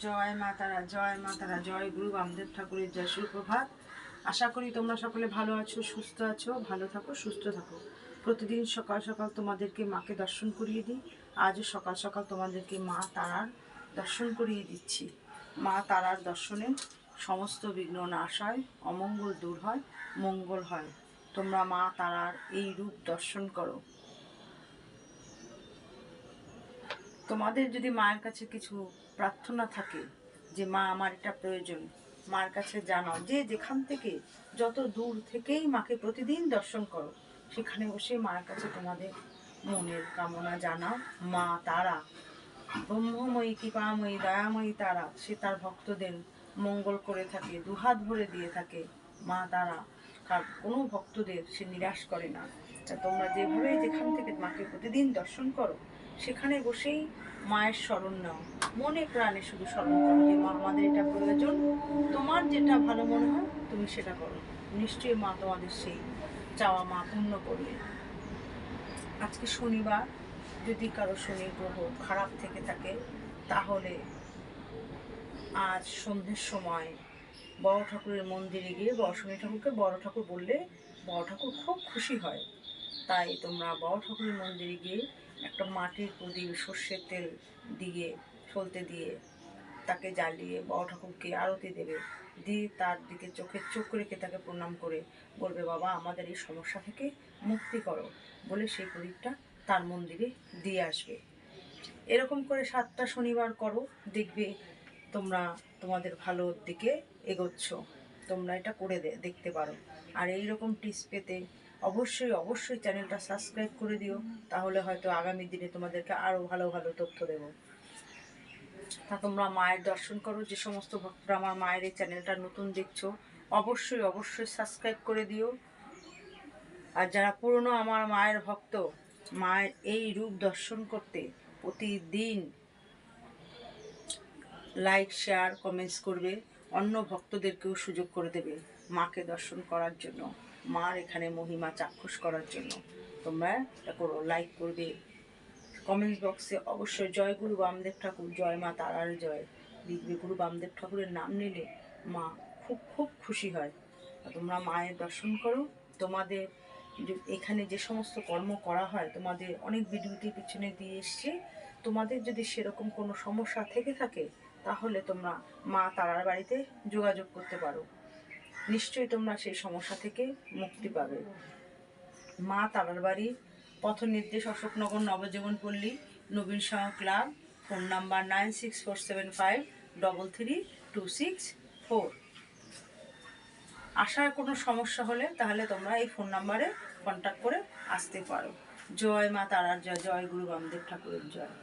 জয় মা তারা, জয় মা তারা, জয় গুরু বামদেব ঠাকুরের জয়। সুপ্রভাত। আশা করি তোমরা সকলে ভালো আছো, সুস্থ আছো। ভালো থাকো, সুস্থ থাকো। প্রতিদিন সকাল সকাল তোমাদেরকে মাকে দর্শন করিয়ে দিই। আজও সকাল সকাল তোমাদেরকে মা তারার দর্শন করিয়ে দিচ্ছি। মা তারার দর্শনে সমস্ত বিঘ্ন নাশ হয়, অমঙ্গল দূর হয়, মঙ্গল হয়। তোমরা মা তারার এই রূপ দর্শন করো। তোমাদের যদি মায়ের কাছে কিছু প্রার্থনা থাকে যে মা আমার এটা প্রয়োজন, মার কাছে জানাও। যে যেখান থেকে, যত দূর থেকেই মাকে প্রতিদিন দর্শন করো, সেখানে বসে মায়ের কাছে তোমাদের মনের কামনা জানাও। মা তারা ব্রহ্মময়ী, কৃপাময়ী, দয়াময়ী তারা, সে তার ভক্তদের মঙ্গল করে থাকে, দুহাত ভরে দিয়ে থাকে। মা তারা কোনো ভক্তদের সে নিরাশ করে না। তা তোমরা যেভাবে যেখান থেকে মাকে প্রতিদিন দর্শন করো, সেখানে বসেই মায়ের স্মরণ নাও। মনে প্রাণে শুধু স্মরণ করো যে মা আমাদের এটা প্রয়োজন, তোমার যেটা ভালো মনে হয় তুমি সেটা করো। নিশ্চয়ই মা তোমাদের সেই চাওয়া মা পূর্ণ করবে। আজকে শনিবার, যদি কারো শনি গ্রহ খারাপ থেকে থাকে, তাহলে আজ সন্ধ্যের সময় বড় ঠাকুরের মন্দিরে গিয়ে শনি ঠাকুরকে বড় ঠাকুর বললে বড় ঠাকুর খুব খুশি হয়। তাই তোমরা বড় ঠাকুরের মন্দিরে গিয়ে একটা মাটির প্রদীপ সর্ষের তেল দিয়ে সলতে দিয়ে তাকে জ্বালিয়ে বড় ঠাকুরকে আরতি দেবে। দিয়ে তার দিকে চোখ রেখে তাকে প্রণাম করে বলবে, বাবা আমাদের এই সমস্যা থেকে মুক্তি করো, বলে সেই প্রদীপটা তার মন্দিরে দিয়ে আসবে। এরকম করে 7টা শনিবার করো, দেখবে তোমরা তোমাদের ভালোর দিকে এগোচ্ছ। তোমরা এটা করে দেখতে পারো। আর এই রকম টিপস পেতে অবশ্যই অবশ্যই চ্যানেলটা সাবস্ক্রাইব করে দিও, তাহলে হয়তো আগামী দিনে তোমাদেরকে আরও ভালো ভালো তথ্য দেবো। তা তোমরা মায়ের দর্শন করো। যে সমস্ত ভক্তরা আমার মায়ের এই চ্যানেলটা নতুন দেখছো, অবশ্যই অবশ্যই সাবস্ক্রাইব করে দিও। আর যারা পুরনো আমার মায়ের ভক্ত, মায়ের এই রূপ দর্শন করতে প্রতিদিন লাইক, শেয়ার, কমেন্টস করবে। অন্য ভক্তদেরকেও সুযোগ করে দেবে মাকে দর্শন করার জন্য, মার এখানে মহিমা চাক্ষুষ করার জন্য। তোমরা এটা করো, লাইক করবে। কমেন্টস বক্সে অবশ্যই জয় গুরু বামদেব ঠাকুর, জয় মা তারার জয় লিখবে। গুরু বামদেব ঠাকুরের নাম নিলে মা খুব খুব খুশি হয়। তোমরা মায়ের দর্শন করো। তোমাদের এখানে যে সমস্ত কর্ম করা হয়, তোমাদের অনেক ভিডিওটি পিছনে দিয়ে এসছি। তোমাদের যদি সেরকম কোনো সমস্যা থেকে থাকে, তাহলে তোমরা মা তারার বাড়িতে যোগাযোগ করতে পারো। নিশ্চয়ই তোমরা সেই সমস্যা থেকে মুক্তি পাবে। মা তারার বাড়ি পথ নির্দেশ অশোকনগর, নবজীবন পল্লী, নবীন সংঘ ক্লাব। Phone number 9647533264। আসার কোনো সমস্যা হলে তাহলে তোমরা এই ফোন নাম্বারে কন্ট্যাক্ট করে আসতে পারো। জয় মা তারার জয়, জয় গুরু বামদেব ঠাকুরের জয়।